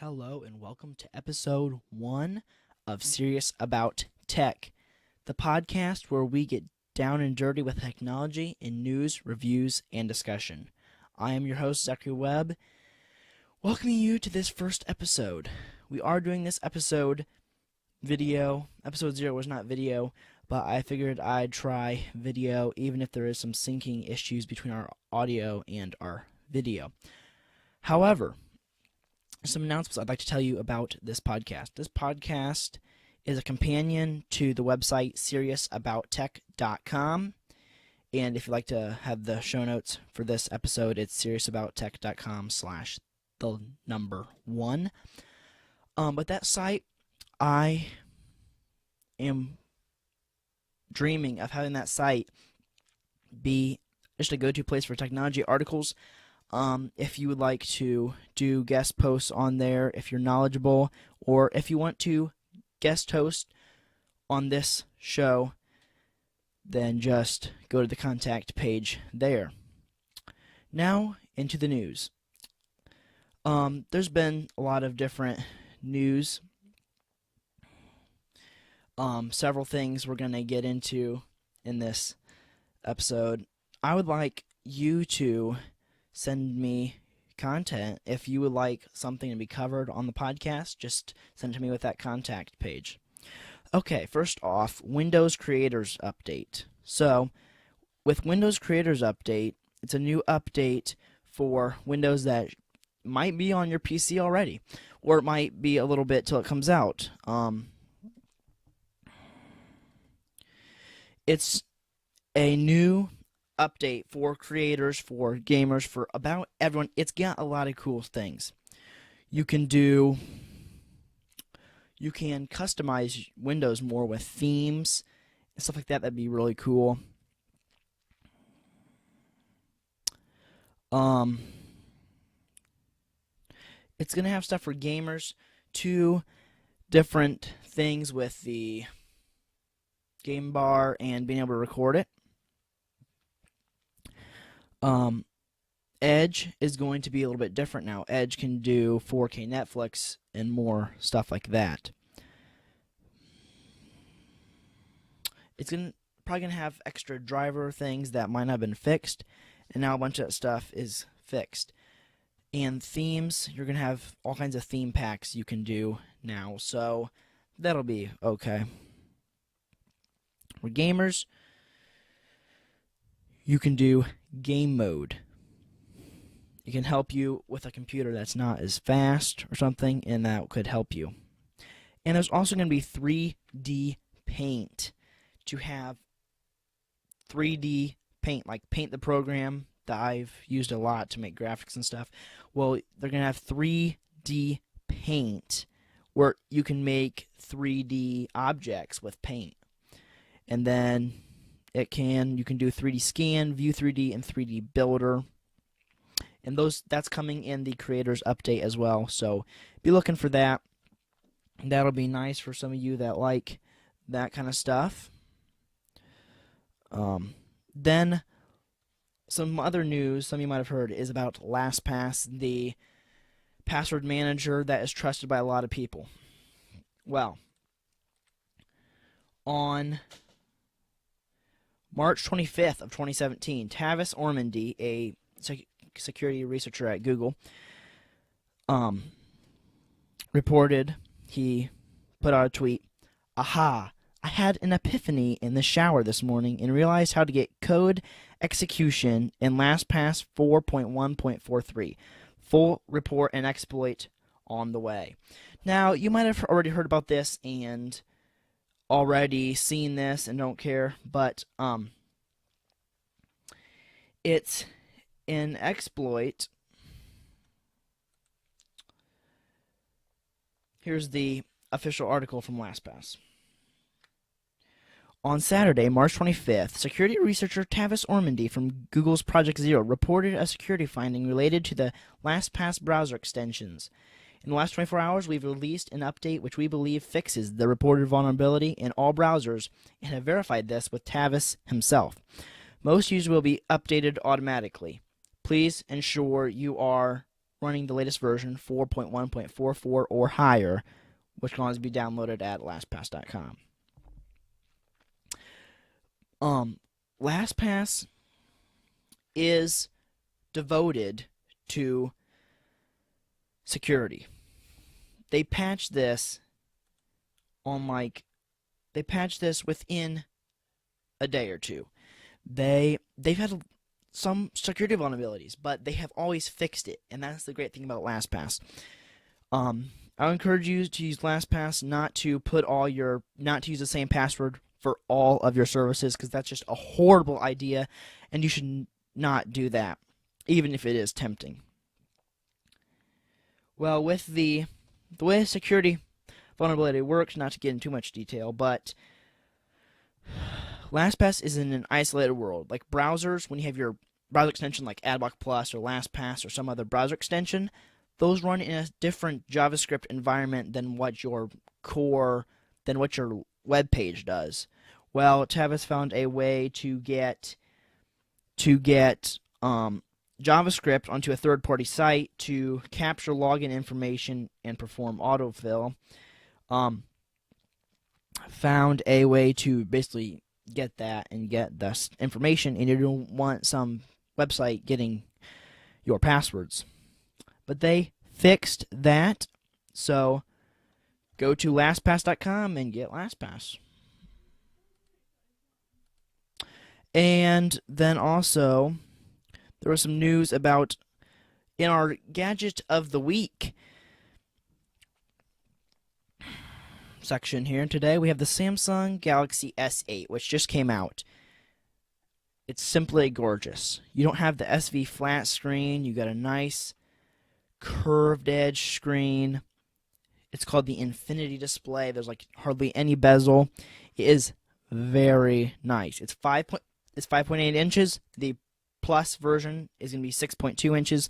Hello and welcome to episode 1 of Serious About Tech, the podcast where we get down and dirty with technology in news, reviews, and discussion. I am your host, Zachary Webb, welcoming you to this first episode. We are doing this episode video. Episode 0 was not video, but I figured I'd try video even if there is some syncing issues between our audio and our video. However, some announcements I'd like to tell you about this podcast. This podcast is a companion to the website SeriousAboutTech.com. And if you'd like to have the show notes for this episode, it's SeriousAboutTech.com/1. But that site, I am dreaming of having that site be just a go-to place for technology articles. If you would like to do guest posts on there, if you're knowledgeable, or if you want to guest host on this show, then just go to the contact page there. Now, into the news. There's been a lot of different news. Several things we're going to get into in this episode. I would like you to send me content. If you would like something to be covered on the podcast, just send it to me with that contact page. Okay, first off, Windows Creators Update. So, with Windows Creators Update, it's a new update for Windows that might be on your PC already, or it might be a little bit till it comes out. It's a new update for creators, for gamers, for about everyone. It's got a lot of cool things. You can customize Windows more with themes and stuff like that. That'd be really cool. It's gonna have stuff for gamers, 2 different things with the game bar and being able to record it. Edge is going to be a little bit different now. Edge can do 4K Netflix and more stuff like that. It's probably going to have extra driver things that might not have been fixed, and now a bunch of that stuff is fixed. And themes, you're going to have all kinds of theme packs you can do now, so that'll be okay. For gamers, you can do game mode. It can help you with a computer that's not as fast or something, and that could help you. And there's also going to be 3D paint. To have 3D paint, like Paint the program that I've used a lot to make graphics and stuff. Well, they're going to have 3D paint where you can make 3D objects with paint. And then you can do 3D scan, view 3D, and 3D builder. And that's coming in the creators update as well. So be looking for that. That'll be nice for some of you that like that kind of stuff. Then some other news some of you might have heard is about LastPass, the password manager that is trusted by a lot of people. Well, on March 25th of 2017, Tavis Ormandy, a security researcher at Google, reported, he put out a tweet, "Aha, I had an epiphany in the shower this morning and realized how to get code execution in LastPass 4.1.43. Full report and exploit on the way." Now, you might have already heard about this and already seen this and don't care, but it's an exploit. Here's the official article from LastPass. On Saturday, March 25th, security researcher Tavis Ormandy from Google's Project Zero reported a security finding related to the LastPass browser extensions. In the last 24 hours, we've released an update which we believe fixes the reported vulnerability in all browsers and have verified this with Tavis himself. Most users will be updated automatically. Please ensure you are running the latest version 4.1.44 or higher, which can always be downloaded at LastPass.com. LastPass is devoted to security. They patched this within a day or two. They've had some security vulnerabilities, but they have always fixed it, and that's the great thing about LastPass. I would encourage you to use LastPass, not to use the same password for all of your services, because that's just a horrible idea, and you should not do that, even if it is tempting. Well, with the way security vulnerability works, not to get into too much detail, but LastPass is in an isolated world. Like browsers, when you have your browser extension like AdBlock Plus or LastPass or some other browser extension, those run in a different JavaScript environment than what your web page does. Well, Tavis found a way to get JavaScript onto a third-party site to capture login information and perform autofill. Found a way to basically get that and get this information, and you don't want some website getting your passwords. But they fixed that, so go to LastPass.com and get LastPass. And then also, there was some news about, in our Gadget of the Week section here today, we have the Samsung Galaxy S8, which just came out. It's simply gorgeous. You don't have the SV flat screen. You got a nice curved edge screen. It's called the Infinity Display. There's like hardly any bezel. It is very nice. It's 5.8 inches. The Plus version is going to be 6.2 inches.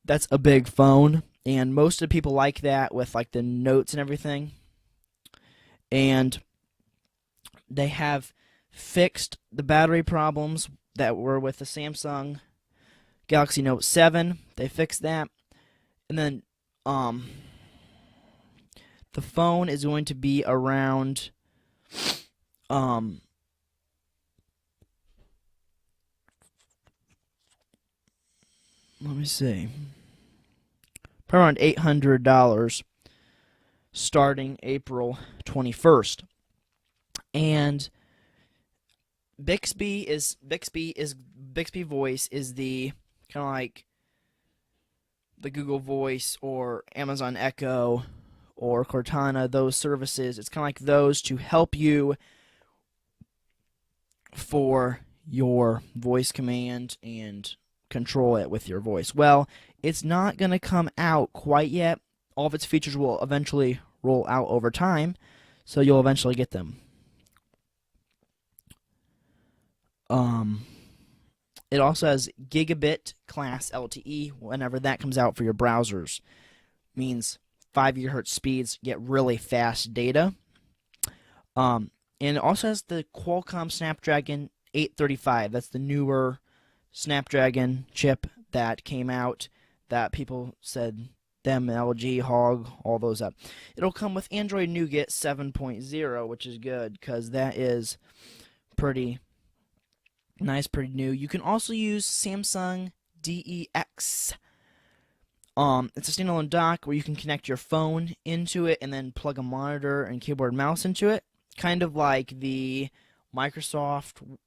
That's a big phone, and most of the people like that with like the notes and everything. And they have fixed the battery problems that were with the Samsung Galaxy Note 7. They fixed that. And then the phone is going to be around let me see, probably around $800 starting April 21st. And Bixby Voice is the kind of like the Google Voice or Amazon Echo or Cortana, those services. It's kind of like those to help you for your voice command and control it with your voice. Well, it's not going to come out quite yet. All of its features will eventually roll out over time, so you'll eventually get them. It also has gigabit class LTE whenever that comes out for your browsers. Means 5 GHz speeds, get really fast data. And it also has the Qualcomm Snapdragon 835. That's the newer Snapdragon chip that came out that people said them, LG, Hog, all those up. It'll come with Android Nougat 7.0, which is good because that is pretty nice, pretty new. You can also use Samsung DeX. It's a standalone dock where you can connect your phone into it and then plug a monitor and keyboard and mouse into it. Kind of like the Microsoft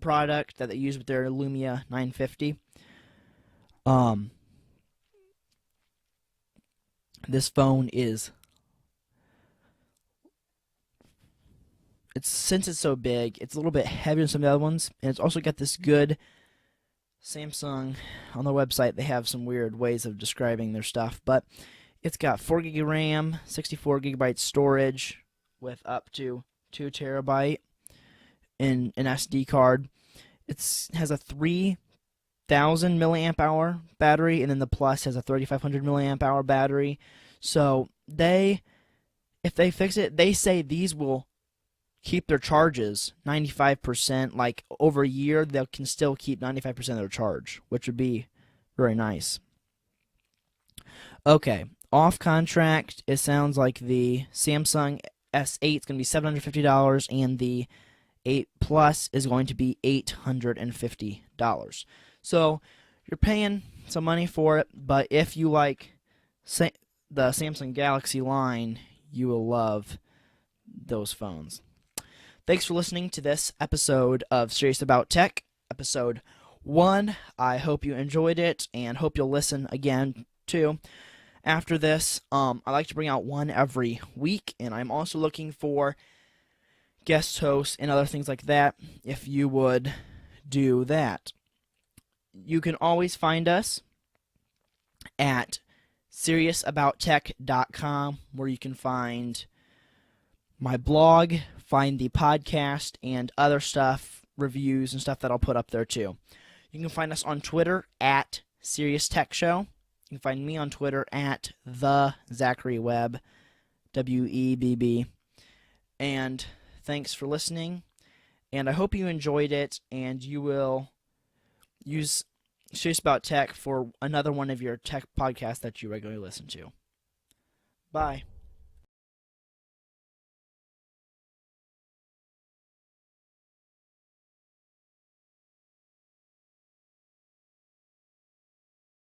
product that they use with their Lumia 950. This phone since it's so big, it's a little bit heavier than some of the other ones, and it's also got this good Samsung, on their website, they have some weird ways of describing their stuff, but it's got 4 GB RAM, 64 GB storage with up to 2 TB in an SD card. It has a 3,000 milliamp hour battery, and then the Plus has a 3,500 milliamp hour battery. So if they fix it, they say these will keep their charges 95%. Like over a year, they can still keep 95% of their charge, which would be very nice. Okay, off contract, it sounds like the Samsung S8 is going to be $750 and the 8 Plus is going to be $850. So you're paying some money for it, but if you like the Samsung Galaxy line, you will love those phones. Thanks for listening to this episode of Serious About Tech, episode 1. I hope you enjoyed it and hope you'll listen again too. After this, I like to bring out one every week, and I'm also looking for guest hosts and other things like that if you would do that. You can always find us at SeriousAboutTech.com, where you can find my blog, find the podcast, and other stuff, reviews and stuff that I'll put up there too. You can find us on Twitter at Serious Tech Show. You can find me on Twitter at the Zachary Webb, WEBB. And thanks for listening. And I hope you enjoyed it, and you will use Serious About Tech for another one of your tech podcasts that you regularly listen to. Bye.